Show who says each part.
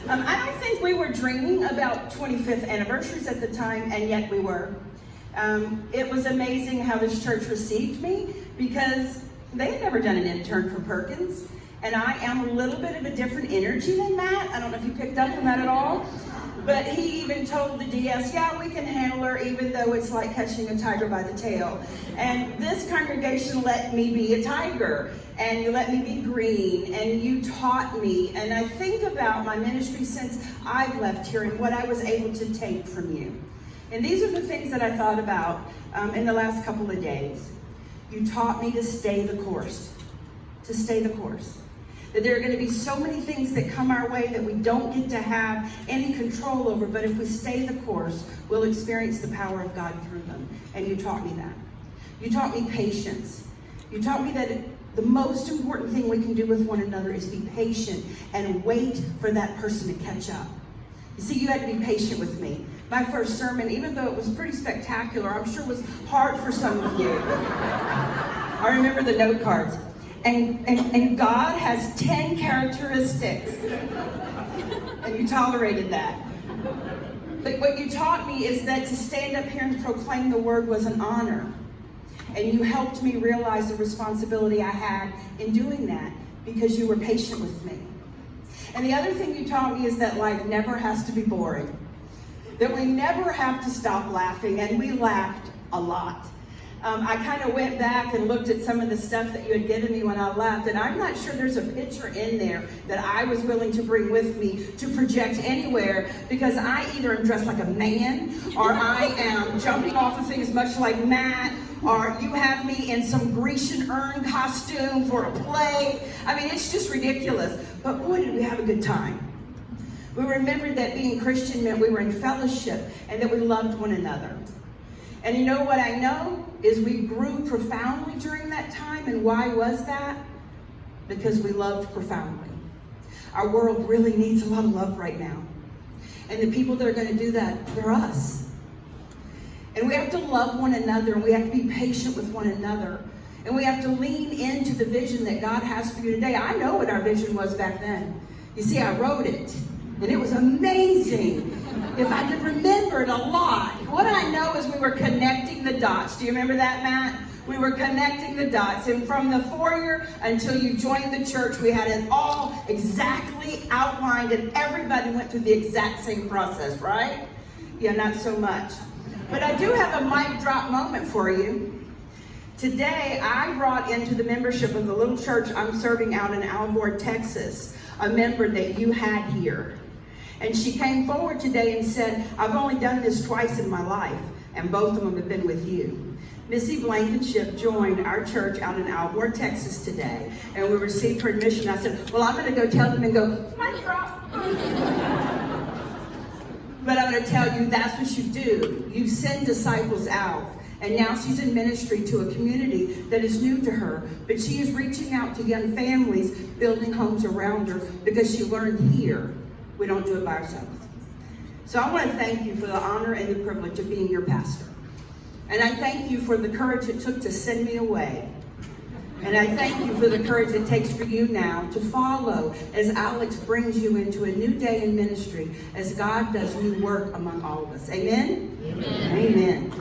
Speaker 1: I don't think we were dreaming about 25th anniversaries at the time, and yet we were. It was amazing how this church received me because they had never done an intern for Perkins. And I am a little bit of a different energy than Matt. I don't know if you picked up on that at all. But he even told the DS, yeah, we can handle her even though it's like catching a tiger by the tail. And this congregation let me be a tiger. And you let me be green. And you taught me. And I think about my ministry since I've left here and what I was able to take from you. And these are the things that I thought about in the last couple of days. You taught me to stay the course. To stay the course. That there are going to be so many things that come our way that we don't get to have any control over, but if we stay the course, we'll experience the power of God through them. And you taught me that. You taught me patience. You taught me that the most important thing we can do with one another is be patient and wait for that person to catch up. You see, you had to be patient with me. My first sermon, even though it was pretty spectacular, I'm sure was hard for some of you. I remember the note cards. And God has 10 characteristics. And you tolerated that. But what you taught me is that to stand up here and proclaim the word was an honor. And you helped me realize the responsibility I had in doing that because you were patient with me. And the other thing you taught me is that life never has to be boring. That we never have to stop laughing, and we laughed a lot. I kind of went back and looked at some of the stuff that you had given me when I left, and I'm not sure there's a picture in there that I was willing to bring with me to project anywhere, because I either am dressed like a man, or I am jumping off of things much like Matt, or you have me in some Grecian urn costume for a play. I mean, it's just ridiculous. But boy, did we have a good time. We remembered that being Christian meant we were in fellowship and that we loved one another. And you know what I know is we grew profoundly during that time. And why was that? Because we loved profoundly. Our world really needs a lot of love right now. And the people that are going to do that, they're us. And we have to love one another, and we have to be patient with one another. And we have to lean into the vision that God has for you today. I know what our vision was back then. You see, I wrote it. And it was amazing. If I could remember it a lot. What I know is we were connecting the dots. Do you remember that, Matt? We were connecting the dots. And from the foyer until you joined the church, we had it all exactly outlined, and everybody went through the exact same process, right? Yeah, not so much. But I do have a mic drop moment for you. Today, I brought into the membership of the little church I'm serving out in Alvord, Texas, a member that you had here. And she came forward today and said, I've only done this twice in my life, and both of them have been with you. Missy Blankenship joined our church out in Alvord, Texas today, and we received her admission. I said, well, I'm going to go tell them and go, mic drop. But I'm going to tell you, that's what you do. You send disciples out. And now she's in ministry to a community that is new to her. But she is reaching out to young families, building homes around her, because she learned here, we don't do it by ourselves. So I want to thank you for the honor and the privilege of being your pastor. And I thank you for the courage it took to send me away. And I thank you for the courage it takes for you now to follow as Alex brings you into a new day in ministry, as God does new work among all of us. Amen?
Speaker 2: Amen.
Speaker 1: Amen.